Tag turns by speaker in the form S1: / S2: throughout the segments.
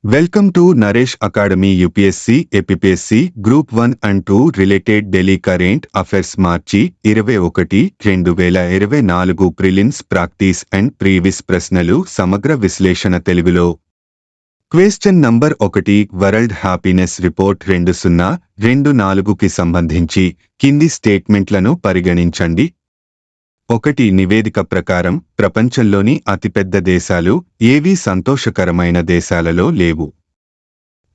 S1: Welcome to Naresh Academy UPSC, APPSC, Group 1 and 2 related Delhi Current Affairs March 21, 2024 prelims practice and previous ప్రశ్నలు సమగ్ర విశ్లేషణ తెలుగులో. Question number 1 world happiness report 2024కి సంబంధించి కింది స్టేట్మెంట్లను పరిగణించండి. 1 నివేదిక ప్రకారం ప్రపంచంలోని అతిపెద్ద దేశాలు ఏవీ సంతోషకరమైన దేశాలలో లేవు.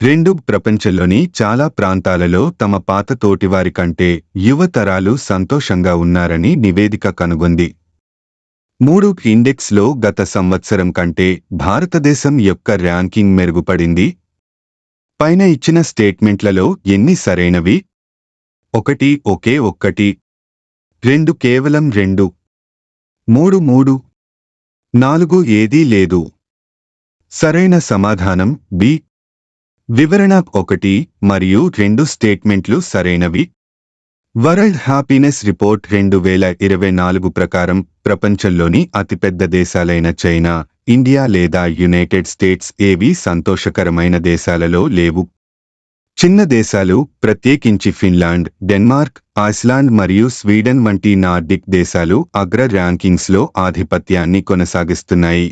S1: 2 ప్రపంచంలోని చాలా ప్రాంతాలలో తమ పాత తోటివారి కంటే యువ తరాలు సంతోషంగా ఉన్నారని నివేదిక కనుగొంది. 3 ఇండెక్స్లో గత సంవత్సరం కంటే భారతదేశం యొక్క ర్యాంకింగ్ మెరుగుపడింది. పైన ఇచ్చిన స్టేట్మెంట్లలో ఎన్ని సరైనవి? 1 ఒకే ఒక్కటి, 2 కేవలం 2, 3 4 ఏదీ లేదు. సరైన సమాధానం బి. వివరణ 1 మరియు 2 స్టేట్మెంట్లు సరైనవి. వరల్డ్ హ్యాపీనెస్ రిపోర్ట్ 2024 ప్రకారం ప్రపంచంలోని అతిపెద్ద దేశాలైన చైనా, ఇండియా లేదా యునైటెడ్ స్టేట్స్ ఏవీ సంతోషకరమైన దేశాలలో లేవు. చిన్న దేశాలు, ప్రత్యేకించి ఫిన్లాండ్, డెన్మార్క్, ఐస్లాండ్ మరియు స్వీడన్ వంటి నార్డిక్ దేశాలు అగ్ర ర్యాంకింగ్స్లో ఆధిపత్యాన్ని కొనసాగిస్తున్నాయి.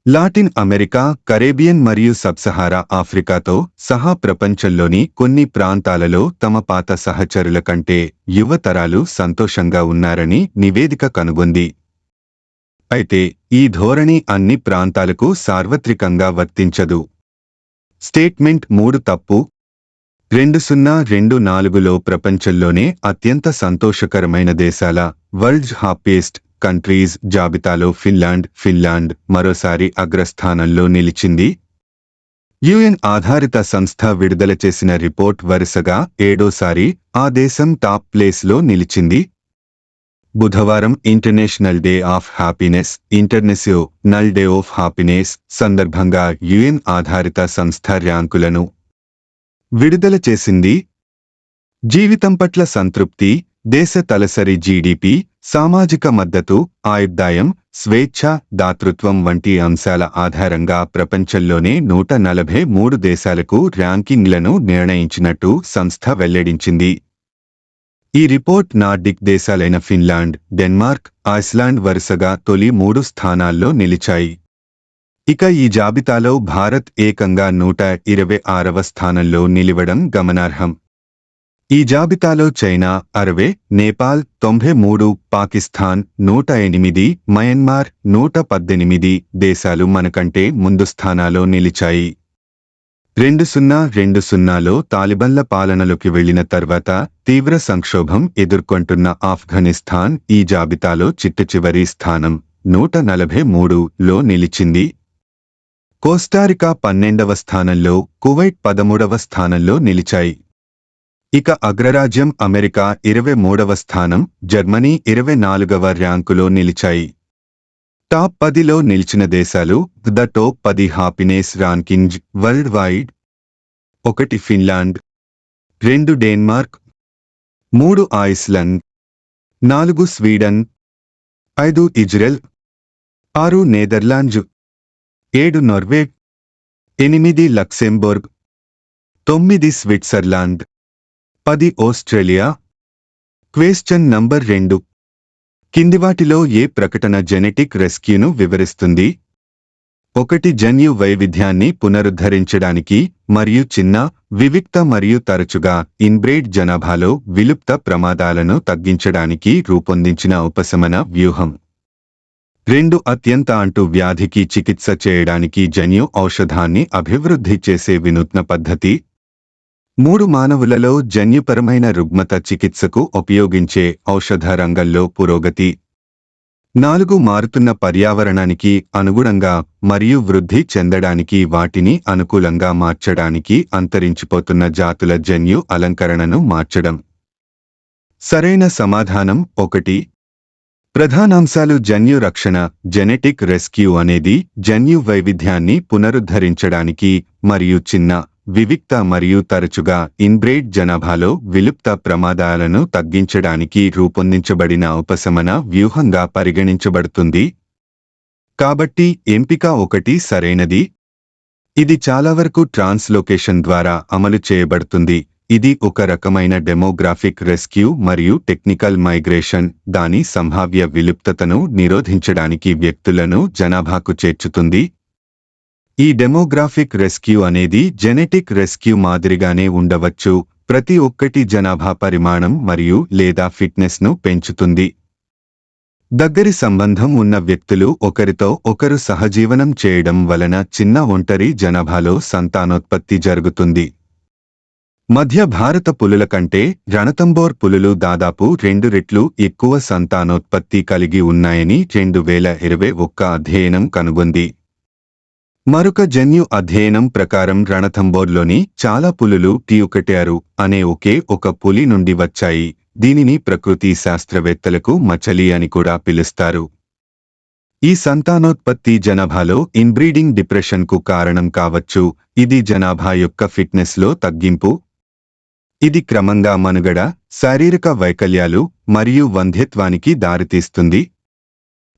S1: లాటిన్ అమెరికా, కరేబియన్ మరియు సబ్సహారా ఆఫ్రికాతో సహా ప్రపంచంలోని కొన్ని ప్రాంతాలలో తమ పాత సహచరుల కంటే యువ తరాలు సంతోషంగా ఉన్నారని నివేదిక కనుగొంది. అయితే ఈ ధోరణి అన్ని ప్రాంతాలకు సార్వత్రికంగా వర్తించదు. స్టేట్మెంట్ 3 తప్పు. 2024లో ప్రపంచంలోనే అత్యంత సంతోషకరమైన దేశాల వరల్డ్ హ్యాపీయెస్ట్ కంట్రీస్ జాబితాలో ఫిన్లాండ్ మరోసారి అగ్రస్థానంలో నిలిచింది. యుఎన్ ఆధారిత సంస్థ విడుదల చేసిన రిపోర్ట్ వరుసగా 7సారి ఆ దేశం టాప్ ప్లేస్లో నిలిచింది. బుధవారం international day of happiness international day of happiness సందర్భంగా యుఎన్ ఆధారిత సంస్థ ర్యాంకులను విడుదల చేసింది. జీవితం పట్ల సంతృప్తి, దేశ తలసరి జీడీపీ, సామాజిక మద్దతు, ఆయుర్దాయం, స్వేచ్ఛ, దాతృత్వం వంటి అంశాల ఆధారంగా ప్రపంచంలోనే 143 దేశాలకు ర్యాంకింగ్లను నిర్ణయించినట్టు సంస్థ వెల్లడించింది. ఈ రిపోర్ట్ నార్డిక్ దేశాలైన ఫిన్లాండ్, డెన్మార్క్, ఐస్లాండ్ వరుసగా తొలి 3 స్థానాల్లో నిలిచాయి. ఇక ఈ జాబితాలో భారత్ ఏకంగా 126వ స్థానంలో నిలవడం గమనార్హం. ఈ జాబితాలో చైనా 60, నేపాల్ 93, పాకిస్తాన్ 108, మయన్మార్ 118 దేశాలు మనకంటే ముందు స్థానాల్లో నిలిచాయి. 2020లో తాలిబన్ల పాలనలోకి వెళ్లిన తర్వాత తీవ్ర సంక్షోభం ఎదుర్కొంటున్న ఆఫ్ఘనిస్తాన్ ఈ జాబితాలో చిట్టచివరి స్థానం 143లో నిలిచింది. కోస్టారికా 12వ స్థానంలో, కువైట్ 13వ స్థానంలో నిలిచాయి. ఇక అగ్రరాజ్యం అమెరికా 23వ స్థానం, జర్మనీ 24వ ర్యాంకులో నిలిచాయి. టాప్ 10లో నిలిచిన దేశాలు the top 10 happiness ranking world wide: 1 Finland, 2 Denmark, 3 Iceland, 4 Sweden, 5 Israel, 6 Netherlands, 7 Norway, 8 Luxembourg, 9 Switzerland, 10 Australia. Question number 2 కిందివాటిలో ఏ ప్రకటన జెనెటిక్ రెస్క్యూను వివరిస్తుంది? 1 జన్యు వైవిధ్యాన్ని పునరుద్ధరించడానికి మరియు చిన్న, వివిక్త మరియు తరచుగా ఇన్బ్రేడ్ జనాభాలో విలుప్త ప్రమాదాలను తగ్గించడానికి రూపొందించిన ఉపశమన వ్యూహం. 2 అత్యంత అంటు వ్యాధికి చికిత్స చేయడానికి జన్యు ఔషధాన్ని అభివృద్ధి చేసే వినూత్న పద్ధతి. 3 మానవులలో జన్యుపరమైన రుగ్మత చికిత్సకు ఉపయోగించే ఔషధ రంగంలో పురోగతి. 4 మారుతున్న పర్యావరణానికి అనుగుణంగా మరియు వృద్ధి చెందడానికి వాటిని అనుకూలంగా మార్చడానికి అంతరించిపోతున్న జాతుల జన్యు అలంకరణను మార్చడం. సరైన సమాధానం 1. ప్రధానాంశాలు జన్యు రక్షణ. జెనెటిక్ రెస్క్యూ అనేది జన్యు వైవిధ్యాన్ని పునరుద్ధరించడానికి మరియు చిన్న, వివిక్త మరియు తరచుగా ఇన్బ్రేడ్ జనాభాలో విలుప్త ప్రమాదాలను తగ్గించడానికి రూపొందించబడిన ఉపశమన వ్యూహంగా పరిగణించబడుతుంది. కాబట్టి ఎంపిక 1 సరైనది. ఇది చాలా వరకు ట్రాన్స్లోకేషన్ ద్వారా అమలు చేయబడుతుంది. ఇది ఒక రకమైన డెమోగ్రాఫిక్ రెస్క్యూ మరియు టెక్నికల్ మైగ్రేషన్. దాని సంభావ్య విలుప్తతను నిరోధించడానికి వ్యక్తులను జనాభాకు చేర్చుతుంది. ఈ డెమోగ్రాఫిక్ రెస్క్యూ అనేది జెనెటిక్ రెస్క్యూ మాదిరిగానే ఉండవచ్చు. ప్రతి ఒక్కటి జనాభా పరిమాణం మరియు లేదా ఫిట్నెస్ను పెంచుతుంది. దగ్గరి సంబంధం ఉన్న వ్యక్తులు ఒకరితో ఒకరు సహజీవనం చేయడం వలన చిన్న ఒంటరి జనాభాలో సంతానోత్పత్తి జరుగుతుంది. మధ్య భారత పులుల కంటే రణతంబోర్ పులులు దాదాపు 2 రెట్లు ఎక్కువ సంతానోత్పత్తి కలిగి ఉన్నాయని 2021 అధ్యయనం కనుగొంది. మరొక జన్యు అధ్యయనం ప్రకారం రణతంబోర్లోని చాలా పులులు టియుకటారు అనే ఒకే ఒక పులి నుండి వచ్చాయి. దీనిని ప్రకృతి శాస్త్రవేత్తలకు మచలి అని కూడా పిలుస్తారు. ఈ సంతానోత్పత్తి జనాభాలో ఇన్బ్రీడింగ్ డిప్రెషన్కు కారణం కావచ్చు. ఇది జనాభా యొక్క ఫిట్నెస్లో తగ్గింపు. ఇది క్రమంగా మనుగడ, శారీరక వైకల్యాలు మరియు వంధ్యత్వానికి దారితీస్తుంది.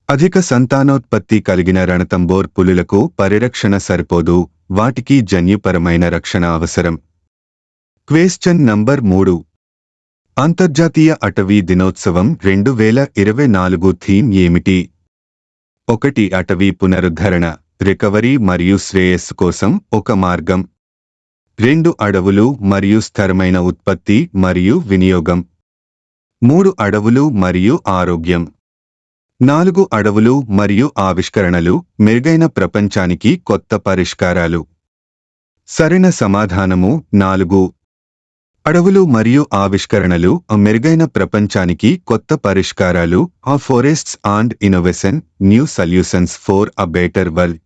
S1: అధిక సంతానోత్పత్తి కలిగిన రణతంబోర్ పులులకు పరిరక్షణ సరిపోదు. వాటికి జన్యుపరమైన రక్షణ అవసరం. Question number 3. అంతర్జాతీయ అటవీ దినోత్సవం 2024 థీమ్ ఏమిటి? 1. అటవీ పునరుద్ధరణ, రికవరీ మరియు శ్రేయస్సు కోసం ఒక మార్గం. 2. అడవులు మరియు స్థిరమైన ఉత్పత్తి మరియు వినియోగం. 3. అడవులు మరియు ఆరోగ్యం. 4. అడవులు మరియు ఆవిష్కరణలు, మెరుగైన ప్రపంచానికి కొత్త పరిష్కారాలు. సరైన సమాధానము 4. అడవులు మరియు ఆవిష్కరణలు, మెరుగైన ప్రపంచానికి కొత్త పరిష్కారాలు. Forests and innovation, new solutions for a better world.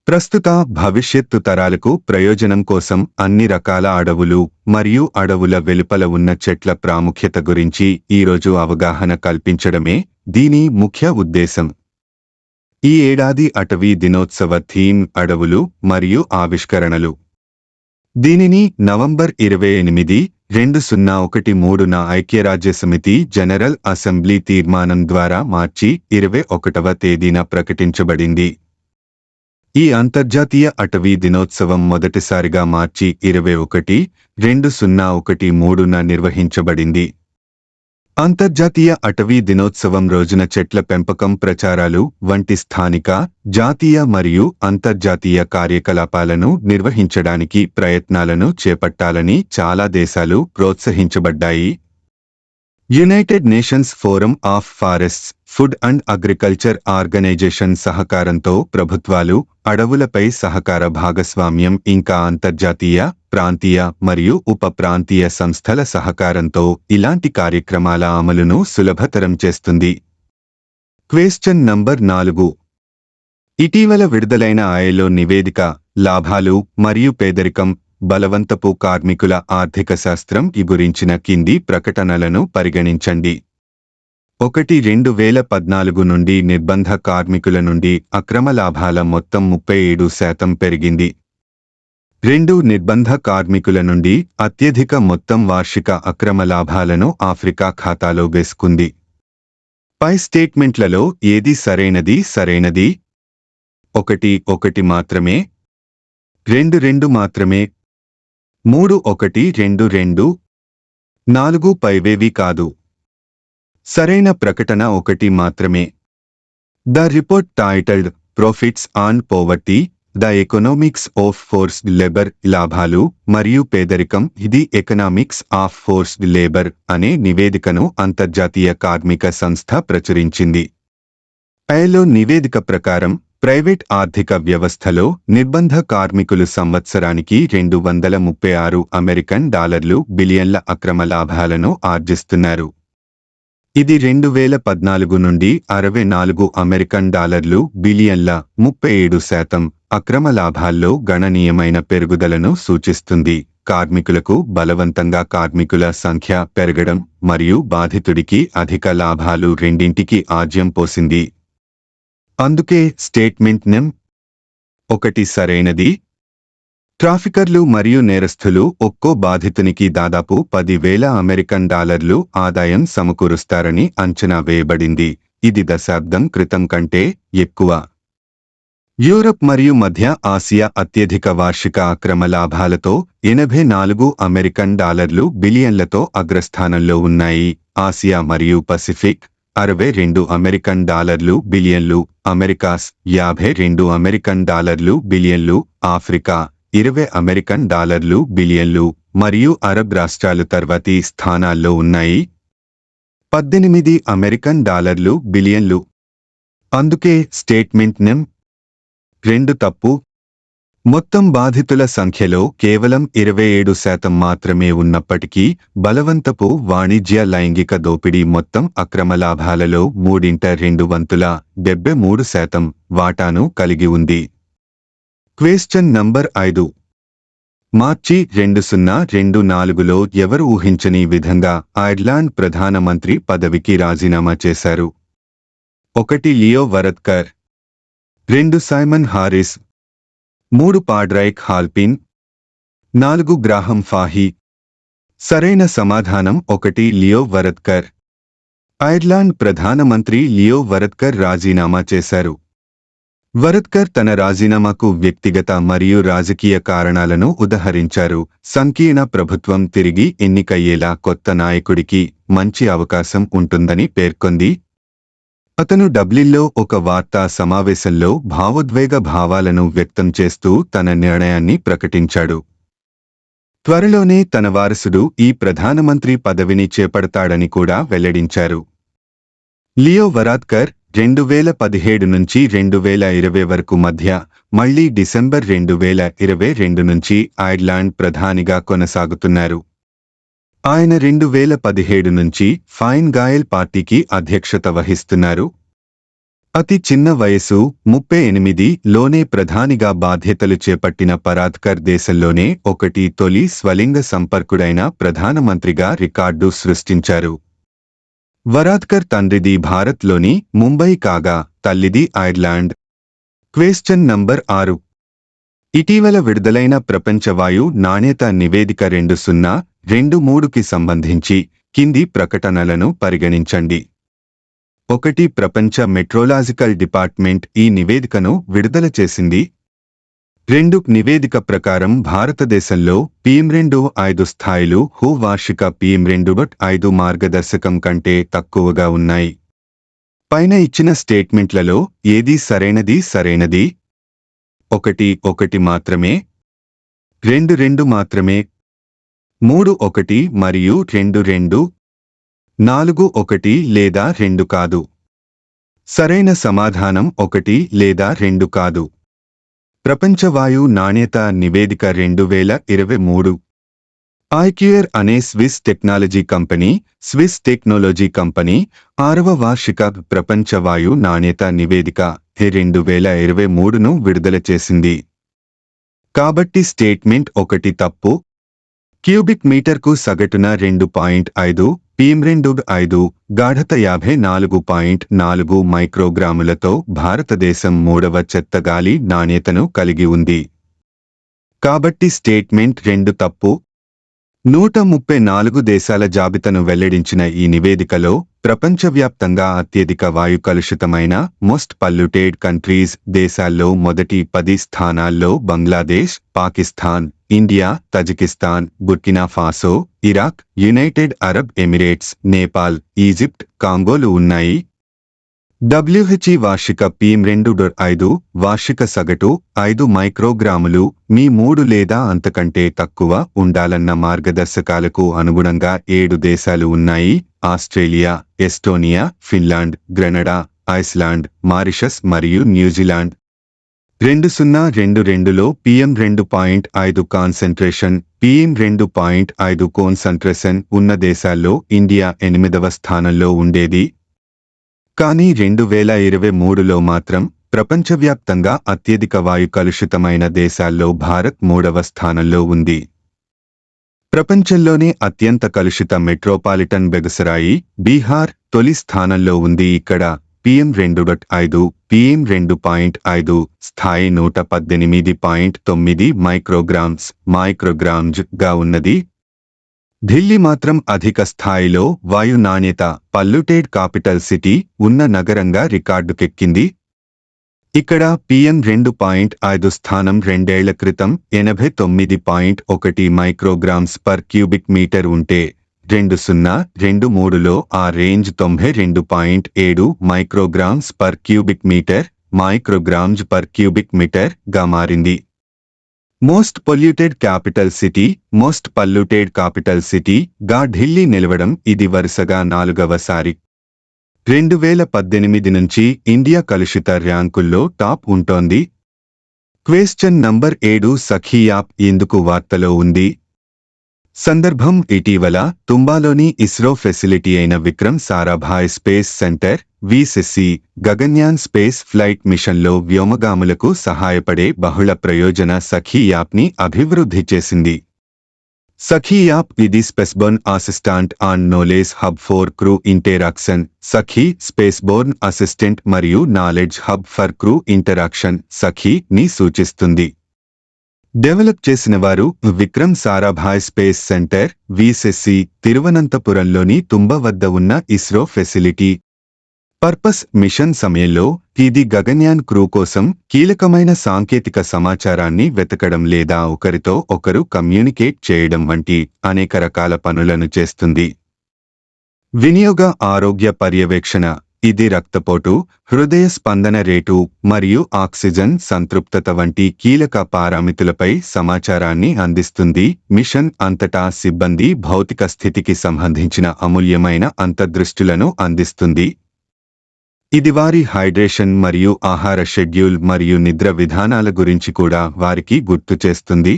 S1: ప్రస్తుత భవిష్యత్తు తరాలకు ప్రయోజనం కోసం అన్ని రకాల అడవులు మరియు అడవుల వెలుపల ఉన్న చెట్ల ప్రాముఖ్యత గురించి ఈరోజు అవగాహన కల్పించడమే దీని ముఖ్య ఉద్దేశం. ఈ ఏడాది అటవీ దినోత్సవ థీమ్ అడవులు మరియు ఆవిష్కరణలు. దీనిని నవంబర్ 28, 2013న ఐక్యరాజ్యసమితి జనరల్ అసెంబ్లీ తీర్మానం ద్వారా మార్చి 21వ తేదీన ప్రకటించబడింది. ఈ అంతర్జాతీయ అటవీ దినోత్సవం మొదటిసారిగా మార్చి 21, 2013న నిర్వహించబడింది. అంతర్జాతీయ అటవీ దినోత్సవం రోజున చెట్ల పెంపకం ప్రచారాలు వంటి స్థానిక, జాతీయ మరియు అంతర్జాతీయ కార్యకలాపాలను నిర్వహించడానికి ప్రయత్నాలను చేపట్టాలని చాలా దేశాలు ప్రోత్సహించబడ్డాయి. United Nations forum of forests, food and agriculture organisation సహకారంతో ప్రభుత్వాలు, అడవులపై సహకార భాగస్వామ్యం ఇంకా అంతర్జాతీయ, ప్రాంతీయ మరియు ఉప ప్రాంతీయ సంస్థల సహకారంతో ఇలాంటి కార్యక్రమాల అమలును సులభతరం చేస్తుంది. Question number 4. ఇటీవల విడుదలైన ఐలో నివేదిక లాభాలు మరియు పేదరికం, బలవంతపు కార్మికుల ఆర్థిక శాస్త్రం గురించిన కింది ప్రకటనలను పరిగణించండి. 1. 2014 నుండి నిర్బంధ కార్మికుల నుండి అక్రమ లాభాల మొత్తం 37% పెరిగింది. 2. నిర్బంధ కార్మికుల నుండి అత్యధిక మొత్తం వార్షిక అక్రమ లాభాలను ఆఫ్రికా ఖాతాలో వేసుకుంది. పై స్టేట్మెంట్లలో ఏది సరైనది? 1. 1 మాత్రమే. 2. 2 మాత్రమే. 3. 1. 2. 2. 4 పైవేవీ కాదు. సరైన ప్రకటన 1 మాత్రమే. The report titled profits and poverty, the economics of forced labour, లాభాలు మరియు పేదరికం, ఇది ఎకనామిక్స్ ఆఫ్ ఫోర్స్డ్ లేబర్ అనే నివేదికను అంతర్జాతీయ కార్మిక సంస్థ ప్రచురించింది. ఐలో నివేదిక ప్రకారం ప్రైవేట్ ఆర్థిక వ్యవస్థలో నిర్బంధ కార్మికులు సంవత్సరానికి $236 బిలియన్ల అక్రమ లాభాలను ఆర్జిస్తున్నారు. ఇది 2014 నుండి $64 బిలియన్ల 37% అక్రమ లాభాల్లో గణనీయమైన పెరుగుదలను సూచిస్తుంది. కార్మికులకు బలవంతంగా కార్మికుల సంఖ్య పెరగడం మరియు బాధితుడికి అధిక లాభాలు రెండింటికి ఆజ్యం పోసింది. అందుకే స్టేట్మెంట్ నం. 1 సరైనది. ట్రాఫికర్లు మరియు నేరస్థులు ఒక్కో బాధితునికి దాదాపు $10,000 ఆదాయం సమకూరుస్తారని అంచనా వేయబడింది. ఇది దశాబ్దం క్రితం కంటే ఎక్కువ. యూరప్ మరియు మధ్య ఆసియా అత్యధిక వార్షిక అక్రమ లాభాలతో $84 బిలియన్లతో అగ్రస్థానంలో ఉన్నాయి. ఆసియా మరియు పసిఫిక్ $62 బిలియన్లు, అమెరికాస్ $52 బిలియన్లు, ఆఫ్రికా $20 బిలియన్లు మరియు అరబ్ రాష్ట్రాలు తర్వాతి స్థానాల్లో ఉన్నాయి. $18 బిలియన్లు. అందుకే స్టేట్మెంట్ నెం. 2 తప్పు. మొత్తం బాధితుల సంఖ్యలో కేవలం 27% మాత్రమే ఉన్నప్పటికీ బలవంతపు వాణిజ్య లైంగిక దోపిడీ మొత్తం అక్రమ లాభాలలో 73% వాటాను కలిగి ఉంది. Question number 5. మార్చి 2024లో ఎవరు ఊహించని విధంగా ఐర్లాండ్ ప్రధానమంత్రి పదవికి రాజీనామా చేశారు? 1 లియో వరద్కర్, 2 సైమన్ హారిస్, 3 పాడ్రైక్ హాల్పిన్, 4 గ్రాహం ఫాహీ. సరైన సమాధానం 1 లియో వరద్కర్. ఐర్లాండ్ ప్రధానమంత్రి లియో వరద్కర్ రాజీనామా చేశారు. వరద్కర్ తన రాజీనామాకు వ్యక్తిగత మరియు రాజకీయ కారణాలను ఉదహరించారు. సంకీర్ణ ప్రభుత్వం తిరిగి ఎన్నికయ్యేలా కొత్త నాయకుడికి మంచి అవకాశం ఉంటుందని పేర్కొంది. అతను డబ్లిన్లో ఒక వార్తా సమావేశంలో భావోద్వేగ భావాలను వ్యక్తం చేస్తూ తన నిర్ణయాన్ని ప్రకటించాడు. త్వరలోనే తన వారసుడు ఈ ప్రధానమంత్రి పదవిని చేపడతాడని కూడా వెల్లడించారు. లియో వరాద్కర్ 2017 నుంచి 2020 వరకు మధ్య, మళ్లీ డిసెంబర్ 2022 నుంచి ఐర్లాండ్ ప్రధానిగా కొనసాగుతున్నారు. ఆయన 2017 నుంచి ఫైన్ గాయల్ పార్టీకి అధ్యక్షత వహిస్తున్నారు. అతి చిన్న వయసు 38లోనే ప్రధానిగా బాధ్యతలు చేపట్టిన పరాద్కర్ దేశంలోనే తొలి స్వలింగ సంపర్కుడైన ప్రధానమంత్రిగా రికార్డు సృష్టించారు. వరాద్కర్ తండ్రిది భారత్లోని ముంబై కాగా తల్లిది ఐర్లాండ్. Question number 6. ఇటీవల విడుదలైన ప్రపంచ వాయు నాణ్యత నివేదిక 2023కి సంబంధించి కింది ప్రకటనలను పరిగణించండి. 1. ప్రపంచ మెట్రోలాజికల్ డిపార్ట్మెంట్ ఈ నివేదికను విడుదల చేసింది. 2. నివేదిక ప్రకారం భారతదేశంలో PM2.5 స్థాయిలు వార్షిక PM2.5 మార్గదర్శకం కంటే తక్కువగా ఉన్నాయి. పైన ఇచ్చిన స్టేట్మెంట్లలో ఏది సరైనది? 1 మాత్రమే, 2 మాత్రమే, 3 1 మరియు 2 4 1 లేదా 2 కాదు. సరైన సమాధానం 1 లేదా 2 కాదు. ప్రపంచ వాయు నాణ్యత నివేదిక 2023. ఐక్యూర్ అనే స్విస్ టెక్నాలజీ కంపెనీ 6వ వార్షిక ప్రపంచ వాయు నాణ్యత నివేదిక 2023ను విడుదల చేసింది. కాబట్టి స్టేట్మెంట్ 1 తప్పు. క్యూబిక్ మీటర్కు సగటున 2.5 PM2.5, గాఢత 54.4 మైక్రోగ్రాములతో భారతదేశం 3వ చెత్త గాలి నాణ్యతను కలిగి ఉంది. కాబట్టి స్టేట్మెంట్ 2 తప్పు. 134 దేశాల జాబితాను వెల్లడించిన ఈ నివేదికలో ప్రపంచవ్యాప్తంగా అత్యధిక వాయు కలుషితమైన మోస్ట్ పల్యూటెడ్ కంట్రీస్ దేశాల్లో మొదటి 10 స్థానాల్లో Bangladesh, Pakistan, India, Tajikistan, Burkina Faso, Iraq, United Arab Emirates, Nepal, Egypt, కాంగోలు ఉన్నాయి. WHE వార్షిక PM2.5 వార్షిక సగటు 5 మైక్రోగ్రాములు మీ 3 లేదా అంతకంటే తక్కువ ఉండాలన్న మార్గదర్శకాలకు అనుగుణంగా 7 దేశాలు ఉన్నాయి. Australia, Estonia, Finland, Grenada, Iceland, Mauritius మరియు న్యూజిలాండ్. 2022లో PM2.5 కాన్సంట్రేషన్, PM2.5 కాన్సంట్రేషన్ ఉన్న దేశాల్లో ఇండియా 8వ స్థానంలో ఉండేది. కానీ 2023లో మాత్రం ప్రపంచవ్యాప్తంగా అత్యధిక వాయు కలుషితమైన దేశాల్లో భారత్ 3వ స్థానంలో ఉంది. ప్రపంచంలోనే అత్యంత కలుషిత మెట్రోపాలిటన్ బెగుసరాయి, బీహార్ తొలి స్థానంలో ఉంది. ఇక్కడ PM2.5 PM2.5 స్థాయి 118.9 మైక్రోగ్రామ్స్ గా ఉన్నది. ఢిల్లీ మాత్రం అధిక స్థాయిలో వాయు నాణ్యత పల్యూటెడ్ కాపిటల్ సిటీ ఉన్న నగరంగా రికార్డుకెక్కింది. ఇక్కడ PM 2.5 స్థానం 2 ఏళ్ల క్రితం 89.1 మైక్రోగ్రామ్స్ పర్ క్యూబిక్ మీటర్ ఉంటే 2023లో ఆ range 92.7 micrograms per cubic metre గా మారింది. మోస్ట్ పొల్యూటెడ్ క్యాపిటల్ సిటీ గా ఢిల్లీ నిలవడం ఇది వరుసగా 4వసారి. 2018 నుంచి ఇండియా కలుషిత ర్యాంకుల్లో టాప్ ఉంటోంది. క్వశ్చన్ నంబర్ 7 సఖీ యాప్ ఎందుకు వార్తలో ఉంది? సందర్భం ఇటీవల తుంబాలోని ఇస్రో ఫెసిలిటీ అయిన Vikram Sarabhai space centre VSSC Gaganyaan space flight మిషన్లో వ్యోమగాములకు సహాయపడే బహుళ ప్రయోజన సఖీ యాప్ని అభివృద్ధి చేసింది. సఖీ యాప్ ఇది spaceborne assistant and knowledge hub for crew interaction. Sakhi spaceborne assistant మరియు knowledge hub for crew interaction Sakhi ని సూచిస్తుంది. డెవలప్ చేసిన వారు Vikram Sarabhai space centre VSSC తిరువనంతపురంలోని తుంబ వద్ద ఉన్న ఇస్రో ఫెసిలిటీ. పర్పస్ మిషన్ సమయంలో ఇది గగన్యాన్ క్రూ కోసం కీలకమైన సాంకేతిక సమాచారాన్ని వెతకడం లేదా ఒకరితో ఒకరు కమ్యూనికేట్ చేయడం వంటి అనేక రకాల పనులను చేస్తుంది. వినియోగ ఆరోగ్య పర్యవేక్షణ ఇది రక్తపోటు, హృదయ స్పందన రేటు మరియు ఆక్సిజన్ సంతృప్తత వంటి కీలక పారామితులపై సమాచారాన్ని అందిస్తుంది. మిషన్ అంతటా సిబ్బంది భౌతిక స్థితికి సంబంధించిన అమూల్యమైన అంతర్దృష్టులను అందిస్తుంది. ఇది వారి హైడ్రేషన్ మరియు ఆహార షెడ్యూల్ మరియు నిద్ర విధానాల గురించి కూడా వారికి గుర్తు చేస్తుంది.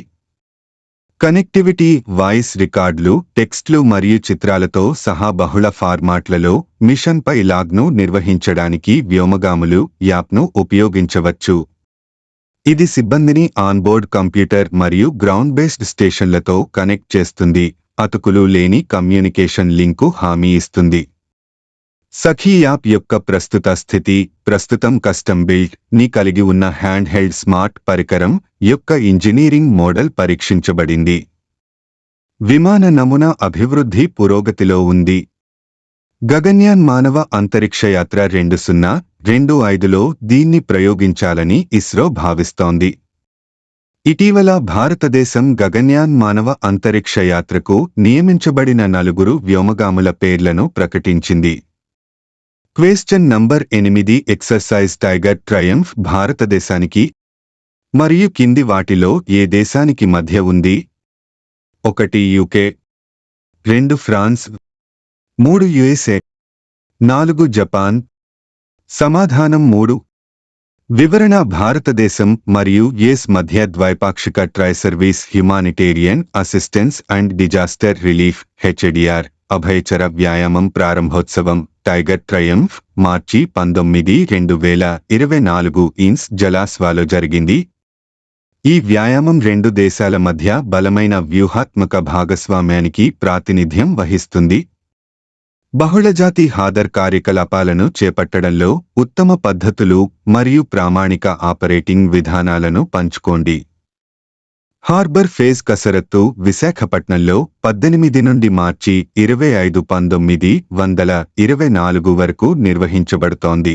S1: కనెక్టివిటీ వాయిస్ రికార్డులు, టెక్స్ట్లు మరియు చిత్రాలతో సహా బహుళ ఫార్మాట్లలో మిషన్పై లాగ్ను నిర్వహించడానికి వ్యోమగాములు యాప్ను ఉపయోగించవచ్చు. ఇది సిబ్బందిని ఆన్బోర్డ్ కంప్యూటర్ మరియు గ్రౌండ్ బేస్డ్ స్టేషన్లతో కనెక్ట్ చేస్తుంది, అతుకులు లేని కమ్యూనికేషన్ లింకు హామీ ఇస్తుంది. సఖీ యాప్ యొక్క ప్రస్తుత స్థితి ప్రస్తుతం కస్టమ్ బిల్డ్ ని కలిగి ఉన్న హ్యాండ్ హెల్డ్ స్మార్ట్ పరికరం యొక్క ఇంజనీరింగ్ మోడల్ పరీక్షించబడింది. విమాన నమూనా అభివృద్ధి పురోగతిలో ఉంది. గగన్యాన్ మానవ అంతరిక్ష యాత్ర 2025లో దీన్ని ప్రయోగించాలని ఇస్రో భావిస్తోంది. ఇటీవల భారతదేశం గగన్యాన్ మానవ అంతరిక్ష యాత్రకు నియమించబడిన 4 వ్యోమగాముల పేర్లను ప్రకటించింది. Question number 8 exercise tiger Triumph భారతదేశానికి మరియు కింది వాటిలో ఏ దేశానికి మధ్య ఉంది? 1 UK, 2 ఫ్రాన్స్, 3 USA, 4 జపాన్. సమాధానం 3. వివరణ భారతదేశం మరియు US మధ్య ద్వైపాక్షిక triservice humanitarian assistance and disaster relief HDR అభయచర వ్యాయామం ప్రారంభోత్సవం టైగర్ ట్రయంఫ్ మార్చి 19, 2024 ఇన్స్ జలాస్వాలో జరిగింది. ఈ వ్యాయామం 2 దేశాల మధ్య బలమైన వ్యూహాత్మక భాగస్వామ్యానికి ప్రాతినిధ్యం వహిస్తుంది. బహుళజాతి హాదర్ కార్యకలాపాలను చేపట్టడంలో ఉత్తమ పద్ధతులు మరియు ప్రామాణిక ఆపరేటింగ్ విధానాలను పంచుకోండి. హార్బర్ ఫేజ్ కసరత్తు విశాఖపట్నంలో 18 నుండి మార్చి 25, 1924 వరకు నిర్వహించబడుతోంది.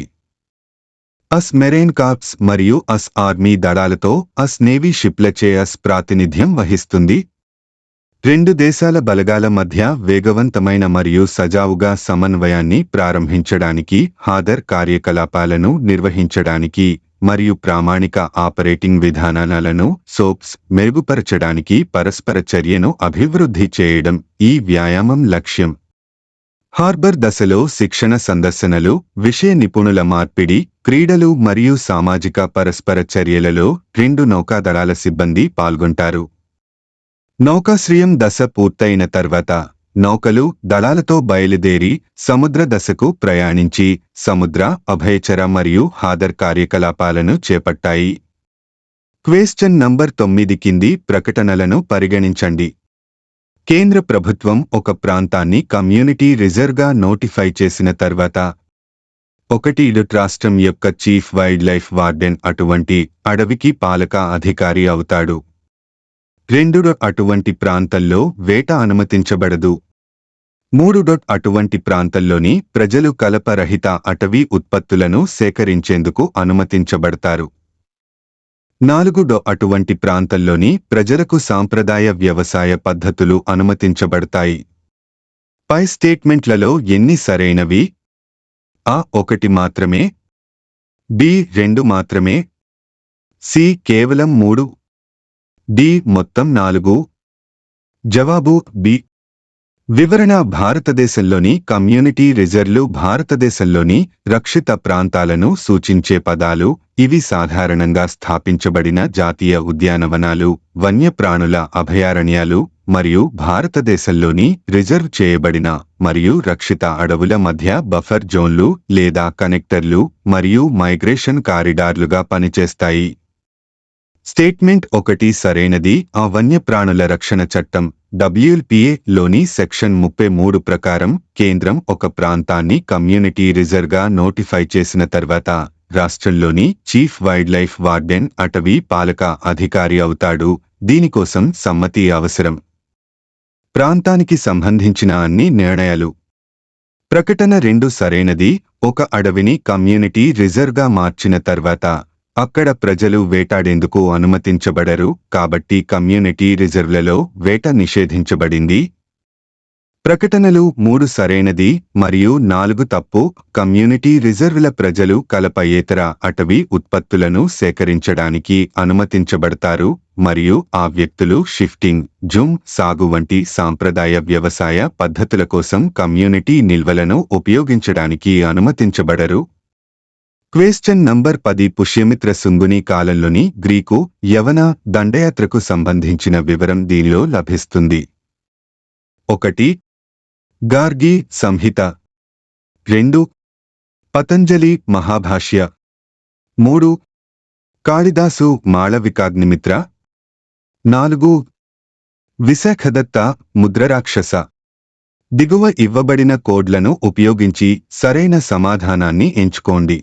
S1: అస్ మెరైన్ కార్ప్స్ మరియు అస్ ఆర్మీ దళాలతో అస్ నేవీ షిప్లచే అస్ ప్రాతినిధ్యం వహిస్తుంది. 2 దేశాల బలగాల మధ్య వేగవంతమైన మరియు సజావుగా సమన్వయాన్ని ప్రారంభించడానికి, హాదర్ కార్యకలాపాలను నిర్వహించడానికి మరియు ప్రామాణిక ఆపరేటింగ్ విధానాలను సోప్స్ మెరుగుపరచడానికి పరస్పర చర్యను అభివృద్ధి చేయడం ఈ వ్యాయామం లక్ష్యం. హార్బర్ దశలో శిక్షణ సందర్శనలు, విషయ నిపుణుల మార్పిడి, క్రీడలు మరియు సామాజిక పరస్పర చర్యలలో 2 నౌకాదళాల సిబ్బంది పాల్గొంటారు. నౌకాశ్రయం దశ పూర్తయిన తర్వాత నౌకలు దళాలతో బయలుదేరి సముద్ర దశకు ప్రయాణించి సముద్ర, అభయచర మరియు హాదర్ కార్యకలాపాలను చేపట్టాయి. క్వశ్చన్ నంబర్ 9 కింది ప్రకటనలను పరిగణించండి. కేంద్ర ప్రభుత్వం ఒక ప్రాంతాన్ని కమ్యూనిటీ రిజర్వ్గా నోటిఫై చేసిన తర్వాత 1 రాష్ట్రం యొక్క చీఫ్ వైల్డ్ లైఫ్ వార్డెన్ అటువంటి అడవికి పాలక అధికారి అవుతాడు. 2 అటువంటి ప్రాంతంలో వేట అనుమతించబడదు. 3. అటువంటి ప్రాంతంలోని ప్రజలు కలపరహిత అటవీ ఉత్పత్తులను సేకరించేందుకు అనుమతించబడతారు. 4. అటువంటి ప్రాంతంలోని ప్రజలకు సాంప్రదాయ వ్యవసాయ పద్ధతులు అనుమతించబడతాయి. పై స్టేట్మెంట్లలో ఎన్ని సరైనవి? ఆ 1 మాత్రమే, బి 2 మాత్రమే, సి కేవలం 3, డి మొత్తం 4. జవాబు బి. వివరణ: భారతదేశంలోని కమ్యూనిటీ రిజర్వ్లు భారతదేశంలోని రక్షిత ప్రాంతాలను సూచించే పదాలు. ఇవి సాధారణంగా స్థాపించబడిన జాతీయ ఉద్యానవనాలు, వన్యప్రాణుల అభయారణ్యాలు మరియు భారతదేశంలోని రిజర్వ్ చేయబడిన మరియు రక్షిత అడవుల మధ్య బఫర్ జోన్లు లేదా కనెక్టర్లు మరియు మైగ్రేషన్ కారిడార్లుగా పనిచేస్తాయి. స్టేట్మెంట్ 1 సరైనది. ఆ వన్యప్రాణుల రక్షణ చట్టం WLPA లోని సెక్షన్ 33 ప్రకారం కేంద్రం ఒక ప్రాంతాన్ని కమ్యూనిటీ రిజర్వ్గా నోటిఫై చేసిన తర్వాత రాష్ట్రంలోని చీఫ్ వైల్డ్ లైఫ్ వార్డెన్ అటవీ పాలక అధికారి అవుతాడు. దీనికోసం సమ్మతి అవసరం. ప్రాంతానికి సంబంధించిన అన్ని నిర్ణయాలు. ప్రకటన 2 సరైనది. ఒక అడవిని కమ్యూనిటీ రిజర్వ్గా మార్చిన తర్వాత అక్కడ ప్రజలు వేటాడేందుకు అనుమతించబడరు, కాబట్టి కమ్యూనిటీ రిజర్వ్లలో వేట నిషేధించబడింది. ప్రకటనలు 3 సరైనది మరియు 4 తప్పు. కమ్యూనిటీ రిజర్వ్ల ప్రజలు కలపయేతర అటవీ ఉత్పత్తులను సేకరించడానికి అనుమతించబడతారు మరియు ఆ వ్యక్తులు షిఫ్టింగ్, జూమ్ సాగు వంటి సాంప్రదాయ వ్యవసాయ పద్ధతుల కోసం కమ్యూనిటీ నిల్వలను ఉపయోగించడానికి అనుమతించబడరు. క్వశ్చన్ నంబర్ 10 పుష్యమిత్ర శుంగుని కాలంలోని గ్రీకు, యవన దండయాత్రకు సంబంధించిన వివరం దీనిలో లభిస్తుంది. 1. గార్గి సంహిత. 2. పతంజలి మహాభాష్య. 3. కాళిదాసు మాళవికాగ్నిమిత్ర. 4. విశాఖదత్త ముద్రరాక్షస. దిగువ ఇవ్వబడిన కోడ్లను ఉపయోగించి సరైన సమాధానాన్ని ఎంచుకోండి.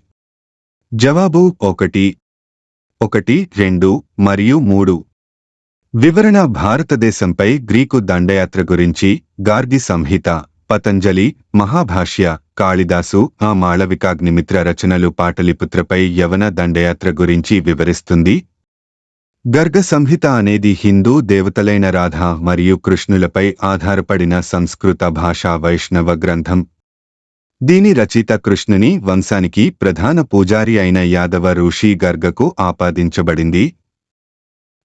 S1: జవాబు 1, 2 మరియు 3. వివరణ: భారతదేశంపై గ్రీకు దండయాత్ర గురించి గార్గి సంహిత, పతంజలి మహాభాష్య, కాళిదాసు మాళవికాగ్నిమిత్ర రచనలు పాటలిపుత్రపై యవన దండయాత్ర గురించి వివరిస్తుంది. గర్గ సంహిత అనేది హిందూ దేవతలైన రాధ మరియు కృష్ణులపై ఆధారపడిన సంస్కృత భాషా వైష్ణవ గ్రంథం. దీని రచయిత కృష్ణుని వంశానికి ప్రధాన పూజారి అయిన యాదవ ఋషి గర్గకు ఆపాదించబడింది.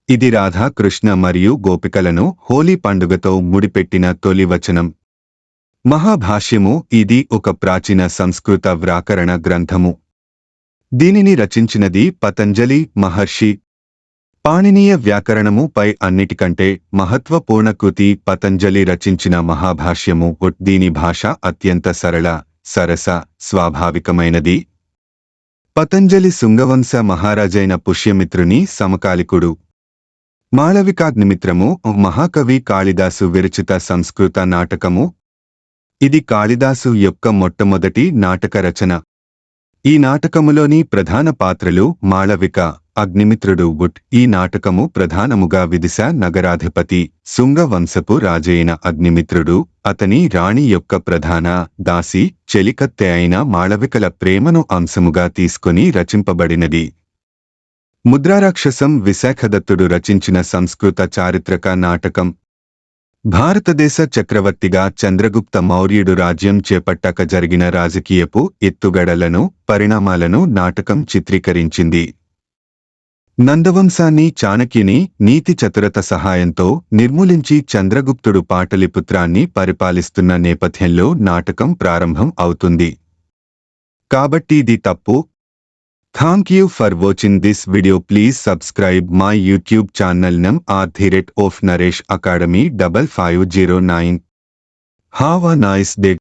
S1: ఇది రాధా కృష్ణ మరియు గోపికలను హోలీ పండుగతో ముడిపెట్టిన తొలి వచనం. మహాభాష్యము ఇది ఒక ప్రాచీన సంస్కృత వ్యాకరణ గ్రంథము. దీనిని రచించినది పతంజలి మహర్షి. పాణినీయ వ్యాకరణము పై అన్నిటికంటే మహత్వపూర్ణ కృతి పతంజలి రచించిన మహాభాష్యము. దీని భాష అత్యంత సరళ, సరస, స్వాభావికమైనది. పతంజలి శుంగవంశ మహారాజైన పుష్యమిత్రుని సమకాలికుడు. మాళవికాగ్నిమిత్రము మహాకవి కాళిదాసు విరచిత సంస్కృత నాటకము. ఇది కాళిదాసు యొక్క మొట్టమొదటి నాటక రచన. ఈ నాటకములోని ప్రధాన పాత్రలు మాళవిక, అగ్నిమిత్రుడు. ఈ నాటకము ప్రధానముగా విదిశ నగరాధిపతి శుంగవంశపు రాజైన అగ్నిమిత్రుడు, అతని రాణి యొక్క ప్రధాన దాసి చెలికత్తె అయిన మాళవికల ప్రేమను అంశముగా తీసుకొని రచింపబడినది. ముద్రారాక్షసం విశాఖదత్తుడు రచించిన సంస్కృత చారిత్రక నాటకం. భారతదేశ చక్రవర్తిగా చంద్రగుప్త మౌర్యుడు రాజ్యం చేపట్టాక జరిగిన రాజకీయపు ఎత్తుగడలను, పరిణామాలను నాటకం చిత్రీకరించింది. నందవంశాన్ని చాణక్యుని నీతి చతురత సహాయంతో నిర్మూలించి చంద్రగుప్తుడు పాటలిపుత్రాన్ని పరిపాలిస్తున్న నేపథ్యంలో నాటకం ప్రారంభం అవుతుంది. కాబట్టి ఇది తప్పు. Thank you for watching this video. Please subscribe my YouTube channel @Naresh Academy 5509. Have a nice day.